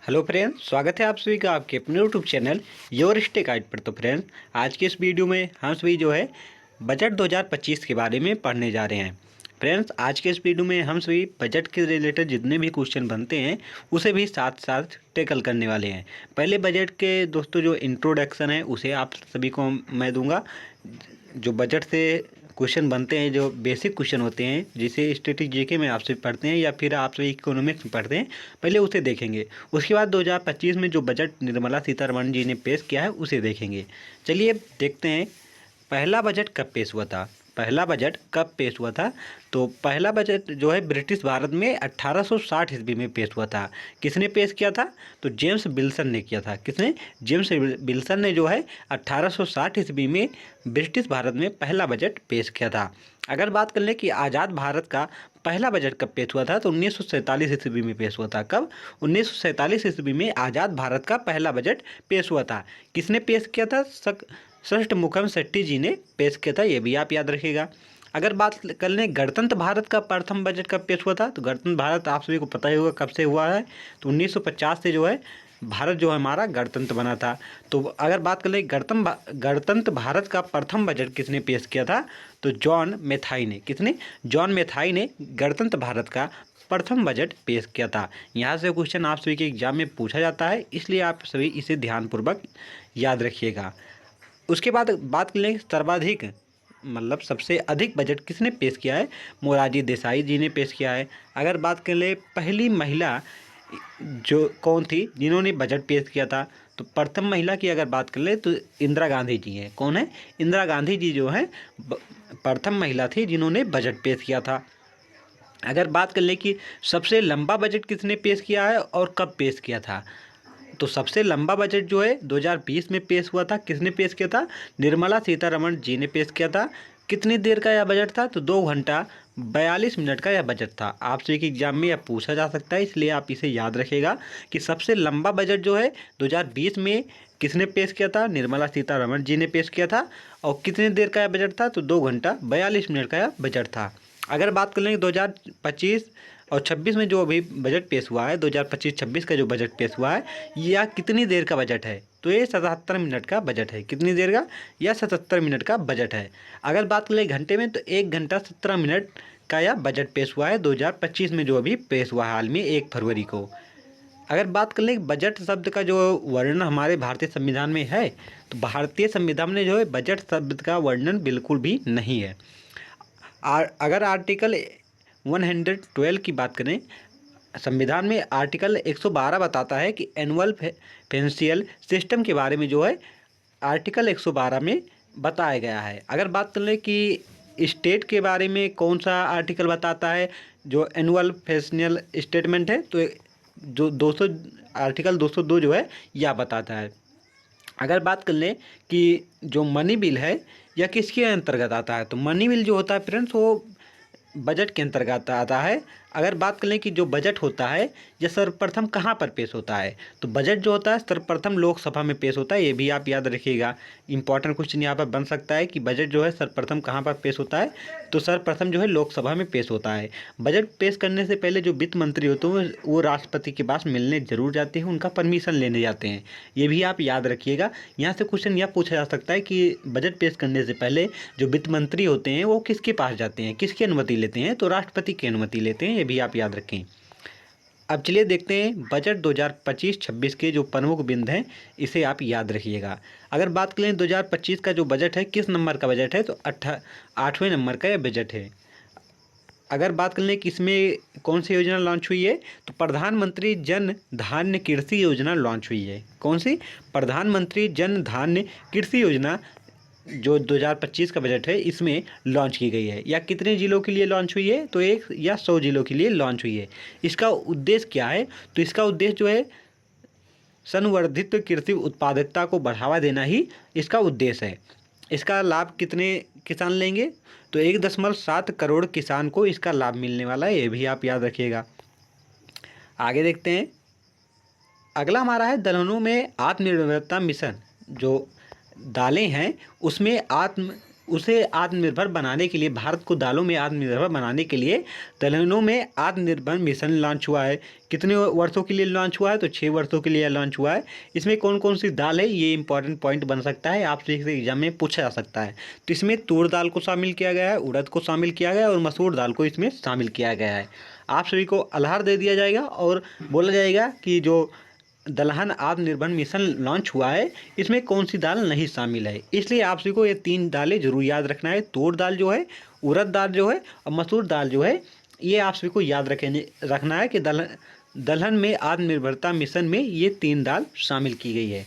Hello friends, स्वागत है आप सभी का आपके अपने YouTube channel your stay guide पर। तो फ्रेंड्स, आज के इस वीडियो में हम सभी जो है बजट 2025 के बारे में पढ़ने जा रहे हैं। फ्रेंड्स, आज के इस वीडियो में हम सभी बजट के रिलेटेड जितने भी क्वेश्चन बनते हैं उसे भी साथ साथ टैकल करने वाले हैं। पहले बजट के दोस्तों जो इंट्रोडक्शन है उसे आप सभी को मैं दूंगा। जो बजट से क्वेश्चन बनते हैं, जो बेसिक क्वेश्चन होते हैं जिसे स्टैटिस्टिक्स जीके में आपसे पढ़ते हैं या फिर आप सभी इकोनॉमिक्स में पढ़ते हैं, पहले उसे देखेंगे। उसके बाद 2025 में जो बजट निर्मला सीतारमण जी ने पेश किया है उसे देखेंगे। चलिए देखते हैं पहला बजट कब पेश हुआ था। पहला बजट कब पेश हुआ था? तो पहला बजट जो है ब्रिटिश भारत में 1860 ईस्वी में पेश हुआ था। किसने पेश किया था? तो जेम्स विल्सन ने किया था। किसने? जेम्स विल्सन ने जो है 1860 ईस्वी में ब्रिटिश भारत में पहला बजट पेश किया था। अगर बात कर लें कि आज़ाद भारत का पहला बजट कब पेश हुआ था, तो 1947 ईस्वी में पेश हुआ था। कब? 1947 ईस्वी में आज़ाद भारत का पहला बजट पेश हुआ था। किसने पेश किया था? सृष्टमुखम शेट्टी जी ने पेश किया था, ये भी आप याद रखिएगा। अगर बात कर लें गणतंत्र भारत का प्रथम बजट कब पेश हुआ था, तो गणतंत्र भारत आप सभी को पता ही होगा कब से हुआ है। तो 1950 से जो है भारत जो है हमारा गणतंत्र बना था। तो अगर बात कर लें गणतंत्र भारत का प्रथम बजट किसने पेश किया था, तो जॉन मेथाई ने। किसने? जॉन मेथाई ने गणतंत्र भारत का प्रथम बजट पेश किया था। यहाँ से क्वेश्चन आप सभी के एग्जाम में पूछा जाता है, इसलिए आप सभी इसे ध्यानपूर्वक याद रखिएगा। उसके बाद बात कर लें सर्वाधिक मतलब सबसे अधिक बजट किसने पेश किया है, मोरारजी देसाई जी ने पेश किया है। अगर बात कर ले पहली महिला जो कौन थी जिन्होंने बजट पेश किया था, तो प्रथम महिला की अगर बात कर ले तो इंदिरा गांधी जी हैं। कौन है? इंदिरा गांधी जी जो है प्रथम महिला थी जिन्होंने बजट पेश किया था। अगर बात कर ले कि सबसे लंबा बजट किसने पेश किया है और कब पेश किया था, तो सबसे लंबा बजट जो है 2020 में पेश हुआ था। किसने पेश किया था? निर्मला सीतारमण जी ने पेश किया था। कितनी देर का यह बजट था? तो 2 घंटा 42 मिनट का यह बजट था। आपसे एक एग्जाम में यह पूछा जा सकता है, इसलिए आप इसे याद रखेगा कि सबसे लंबा बजट जो है 2020 में किसने पेश किया था? निर्मला सीतारमण जी ने पेश किया था। और कितनी देर का यह बजट था? तो 2 घंटा 42 मिनट का यह बजट था। अगर बात कर लेंगे 2025 और 26 में जो अभी बजट पेश हुआ है, 2025-26 का जो बजट पेश हुआ है, यह कितनी देर का बजट है? तो ये 77 मिनट का बजट है। कितनी देर का? यह 77 मिनट का बजट है। अगर बात करें घंटे में, तो 1 घंटा 17 मिनट का यह बजट पेश हुआ है 2025 में जो अभी पेश हुआ है हाल में 1 फरवरी को। अगर बात कर लें बजट शब्द का जो वर्णन हमारे भारतीय संविधान में है, तो भारतीय संविधान में जो है बजट शब्द का वर्णन बिल्कुल भी नहीं है। अगर आर्टिकल 112 की बात करें संविधान में, आर्टिकल 112 बताता है कि एनुअल फाइनेंशियल सिस्टम के बारे में जो है आर्टिकल 112 में बताया गया है। अगर बात कर लें कि स्टेट के बारे में कौन सा आर्टिकल बताता है जो एनुअल फाइनेंशियल स्टेटमेंट है, तो जो 200 आर्टिकल 202 जो है यह बताता है। अगर बात कर लें कि जो मनी बिल है यह किसके अंतर्गत आता है, तो मनी बिल जो होता है फ्रेंड्स वो बजट के अंतर्गत आता है। अगर बात कर लें कि जो बजट होता है यह सर्वप्रथम कहाँ पर पेश होता है, तो बजट जो होता है सर्वप्रथम लोकसभा में पेश होता है। ये भी आप याद रखिएगा। इंपॉर्टेंट क्वेश्चन यहाँ पर बन सकता है कि बजट जो है सर्वप्रथम कहाँ पर पेश होता है, तो सर्वप्रथम जो है लोकसभा में पेश होता है। बजट पेश करने से पहले जो वित्त मंत्री होते हैं वो राष्ट्रपति के पास मिलने जरूर जाते हैं, उनका परमिशन लेने जाते हैं। ये भी आप याद रखिएगा। यहाँ से क्वेश्चन यह पूछा जा सकता है कि बजट पेश करने से पहले जो वित्त मंत्री होते हैं वो किसके पास जाते हैं, किसकी अनुमति लेते हैं, तो राष्ट्रपति की अनुमति लेते हैं। ये भी आप याद रखें। अब चलिए देखते हैं बजट 2025-26 के जो प्रमुख बिंदु हैं, इसे आप याद रखिएगा। अगर बात करें 2025 का जो बजट है किस नंबर का बजट है, तो 8वें नंबर का यह बजट है। अगर बात कर लें कि इसमें कौन सी योजना लॉन्च हुई है, तो प्रधानमंत्री जन धान्य कृषि योजना लॉन्च हुई है। कौन सी? प्रधानमंत्री जन धान्य कृषि योजना जो 2025 का बजट है इसमें लॉन्च की गई है। या कितने जिलों के लिए लॉन्च हुई है, तो 1 या 100 जिलों के लिए लॉन्च हुई है। इसका उद्देश्य क्या है, तो इसका उद्देश्य जो है संवर्धित कृषि उत्पादकता को बढ़ावा देना ही इसका उद्देश्य है। इसका लाभ कितने किसान लेंगे, तो 1.7 करोड़ किसान को इसका लाभ मिलने वाला है। ये भी आप याद रखिएगा। आगे देखते हैं। अगला हमारा है दलहनों में आत्मनिर्भरता मिशन। जो दालें हैं उसमें उसे आत्मनिर्भर बनाने के लिए, भारत को दालों में आत्मनिर्भर बनाने के लिए दलहनों में आत्मनिर्भर मिशन लॉन्च हुआ है। कितने वर्षों के लिए लॉन्च हुआ है? तो 6 वर्षों के लिए लॉन्च हुआ है। इसमें कौन कौन सी दाल है, ये इंपॉर्टेंट पॉइंट बन सकता है, आपसे एग्जाम में पूछा जा सकता है। तो इसमें तूर दाल को शामिल किया गया है, उड़द को शामिल किया गया है और मसूर दाल को इसमें शामिल किया गया है। आप सभी को आधार दे दिया जाएगा और बोला जाएगा कि जो दलहन आत्मनिर्भर मिशन लॉन्च हुआ है इसमें कौन सी दाल नहीं शामिल है। इसलिए आप सभी को ये 3 दालें जरूर याद रखना है। तूर दाल जो है, उड़द दाल जो है और मसूर दाल जो है, ये आप सभी को याद रखना है कि दलहन में आत्मनिर्भरता मिशन में ये 3 दाल शामिल की गई है।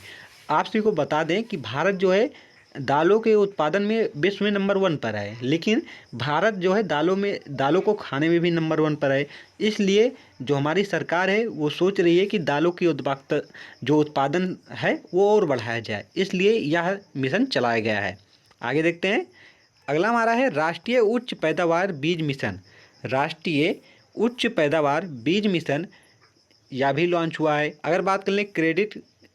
आप सभी को बता दें कि भारत जो है दालों के उत्पादन में विश्व में नंबर 1 पर है, लेकिन भारत जो है दालों को खाने में भी नंबर 1 पर है। इसलिए जो हमारी सरकार है वो सोच रही है कि दालों की उत्पादन है वो और बढ़ाया जाए, इसलिए यह मिशन चलाया गया है। आगे देखते हैं, अगला हमारा है राष्ट्रीय उच्च पैदावार बीज मिशन। राष्ट्रीय उच्च पैदावार बीज मिशन यह भी लॉन्च हुआ है। अगर बात कर लें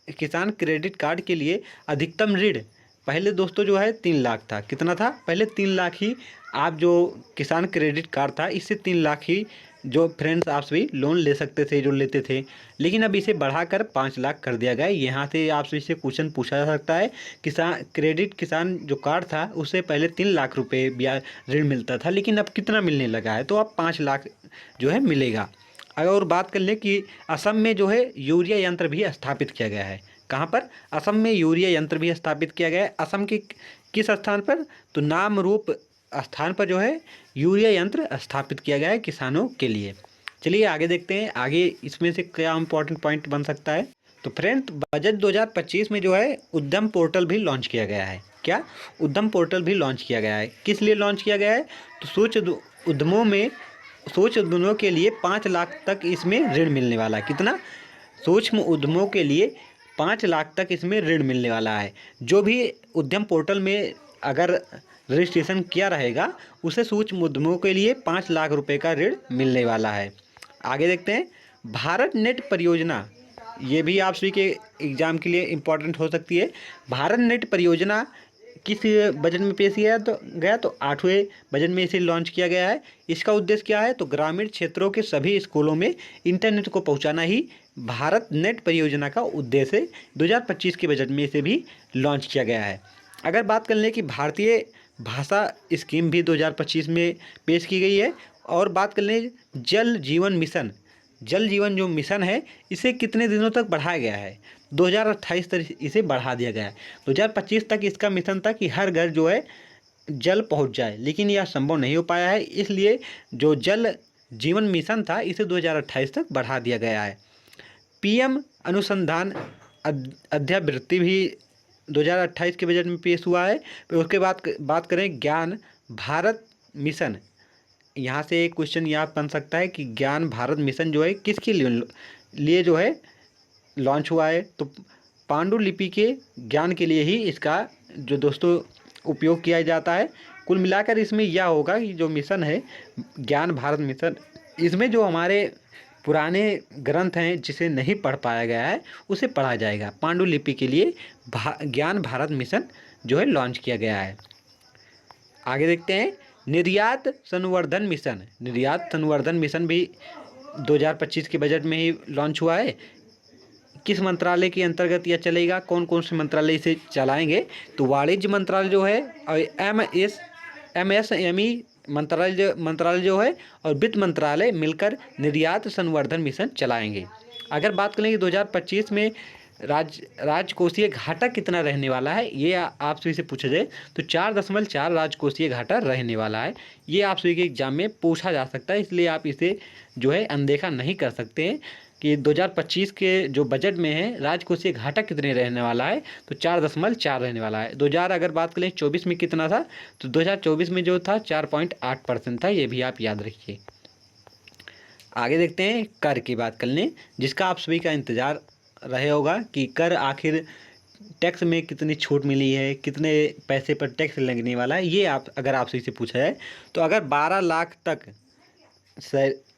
किसान क्रेडिट कार्ड के लिए अधिकतम ऋण, पहले दोस्तों जो है 3 लाख था। कितना था? पहले 3 लाख ही आप जो किसान क्रेडिट कार्ड था इससे 3 लाख ही जो फ्रेंड्स आप सभी लोन ले सकते थे, जो लेते थे, लेकिन अब इसे बढ़ाकर 5 लाख कर दिया गया है। यहाँ से आप सभी से क्वेश्चन पूछा जा सकता है, किसान जो कार्ड था उससे पहले 3 लाख रुपए ब्याज ऋण मिलता था, लेकिन अब कितना मिलने लगा है? तो अब 5 लाख जो है मिलेगा। अगर और बात कर लें कि असम में जो है यूरिया यंत्र भी स्थापित किया गया है। कहाँ पर? असम में यूरिया यंत्र भी स्थापित किया गया है। असम के किस स्थान पर? तो नामरूप स्थान पर जो है यूरिया यंत्र स्थापित किया गया है किसानों के लिए। चलिए आगे देखते हैं, आगे इसमें से क्या इंपॉर्टेंट पॉइंट बन सकता है। तो फ्रेंड, बजट 2025 में जो है उद्यम पोर्टल भी लॉन्च किया गया है। क्या? उद्यम पोर्टल भी लॉन्च किया गया है। किस लिए लॉन्च किया गया है? तो सूक्ष्म उद्यमों के लिए 5 लाख तक इसमें ऋण मिलने वाला है। कितना? सूक्ष्म उद्यमों के लिए 5 लाख तक इसमें ऋण मिलने वाला है। जो भी उद्यम पोर्टल में अगर रजिस्ट्रेशन किया रहेगा उसे सूक्ष्म उद्यमों के लिए 5 लाख रुपए का ऋण मिलने वाला है। आगे देखते हैं, भारत नेट परियोजना, ये भी आप सभी के एग्जाम के लिए इम्पोर्टेंट हो सकती है। भारत नेट परियोजना किस बजट में पेश किया गया? तो 8वें बजट में इसे लॉन्च किया गया है। इसका उद्देश्य क्या है? तो ग्रामीण क्षेत्रों के सभी स्कूलों में इंटरनेट को पहुंचाना ही भारत नेट परियोजना का उद्देश्य है। 2025 के बजट में इसे भी लॉन्च किया गया है। अगर बात कर लें कि भारतीय भाषा स्कीम भी 2025 में पेश की गई है। और बात कर लें जल जीवन जो मिशन है इसे कितने दिनों तक बढ़ाया गया है? 2028 तक इसे बढ़ा दिया गया है। 2025 तक इसका मिशन था कि हर घर जो है जल पहुंच जाए, लेकिन यह संभव नहीं हो पाया है, इसलिए जो जल जीवन मिशन था इसे 2028 तक बढ़ा दिया गया है। पीएम अनुसंधान अध्यावृत्ति भी 2028 के बजट में पेश हुआ है। फिर उसके बाद बात करें ज्ञान भारत मिशन, यहाँ से एक क्वेश्चन यहाँ बन सकता है कि ज्ञान भारत मिशन जो है किसके लिए जो है लॉन्च हुआ है? तो पांडुलिपि के ज्ञान के लिए ही इसका जो दोस्तों उपयोग किया जाता है। कुल मिलाकर इसमें यह होगा कि जो मिशन है ज्ञान भारत मिशन, इसमें जो हमारे पुराने ग्रंथ हैं जिसे नहीं पढ़ पाया गया है उसे पढ़ा जाएगा। पांडुलिपि के लिए ज्ञान भारत मिशन जो है लॉन्च किया गया है। आगे देखते हैं, निर्यात संवर्धन मिशन भी 2025 के बजट में ही लॉन्च हुआ है। किस मंत्रालय के अंतर्गत यह चलेगा? कौन कौन से मंत्रालय इसे चलाएंगे? तो वाणिज्य मंत्रालय जो है और MSME मंत्रालय जो है और वित्त मंत्रालय मिलकर निर्यात संवर्धन मिशन चलाएंगे। अगर बात करें कि 2025 में राजकोषीय घाटा कितना रहने वाला है, ये आप सभी से पूछा जाए तो 4.4 राजकोषीय घाटा रहने वाला है। ये आप सभी के एग्जाम में पूछा जा सकता है, इसलिए आप इसे जो है अनदेखा नहीं कर सकते हैं कि 2025 के जो बजट में है राजकोषीय घाटा कितने रहने वाला है। तो 4.4 रहने वाला है। 2000 अगर बात करें 24 में कितना था, तो 2024 में जो था 4.8% था। ये भी आप याद रखिए। आगे देखते हैं, कर की बात कर लें, जिसका आप सभी का इंतज़ार रहे होगा कि कर आखिर टैक्स में कितनी छूट मिली है, कितने पैसे पर टैक्स लगने वाला है। ये अगर आप सही से पूछा जाए तो अगर 12 लाख तक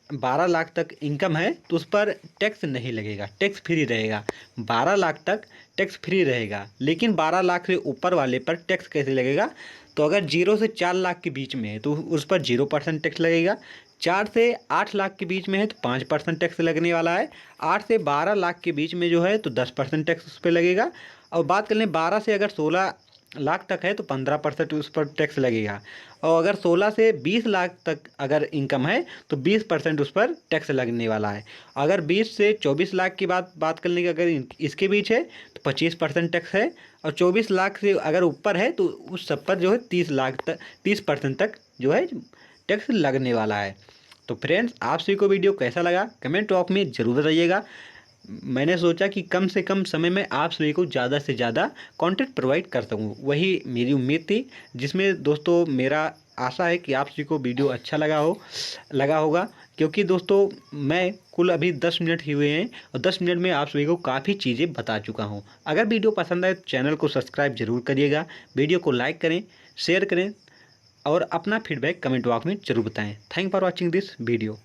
12 लाख तक इनकम है तो उस पर टैक्स नहीं लगेगा, टैक्स फ्री रहेगा। 12 लाख तक टैक्स फ्री रहेगा, लेकिन 12 लाख से ऊपर वाले पर टैक्स कैसे लगेगा? तो अगर 0 से 4 लाख के बीच में है तो उस पर 0% टैक्स लगेगा। 4 से 8 लाख के बीच में है तो 5% टैक्स लगने वाला है। 8 से 12 लाख के बीच में जो है तो 10% टैक्स उस पर लगेगा। और बात कर लें 12 से अगर 16 लाख तक है तो 15% उस पर टैक्स लगेगा। और अगर 16 से 20 लाख तक अगर इनकम है तो 20% उस पर टैक्स लगने वाला है। अगर 20 से 24 लाख की बात करने की अगर इसके बीच है तो 25% टैक्स है। और 24 लाख से अगर ऊपर है तो उस सब पर जो है 30% तक जो है टैक्स लगने वाला है। तो फ्रेंड्स, आप सभी को वीडियो कैसा लगा कमेंट बॉक्स में ज़रूर बताइएगा। मैंने सोचा कि कम से कम समय में आप सभी को ज़्यादा से ज़्यादा कंटेंट प्रोवाइड कर सकूँ, वही मेरी उम्मीद थी। जिसमें दोस्तों मेरा आशा है कि आप सभी को वीडियो अच्छा लगा होगा, क्योंकि दोस्तों मैं कुल अभी 10 मिनट ही हुए हैं और 10 मिनट में आप सभी को काफ़ी चीज़ें बता चुका हूँ। अगर वीडियो पसंद आए तो चैनल को सब्सक्राइब जरूर करिएगा, वीडियो को लाइक करें, शेयर करें और अपना फीडबैक कमेंट बॉक्स में ज़रूर बताएँ। Thank for watching this video.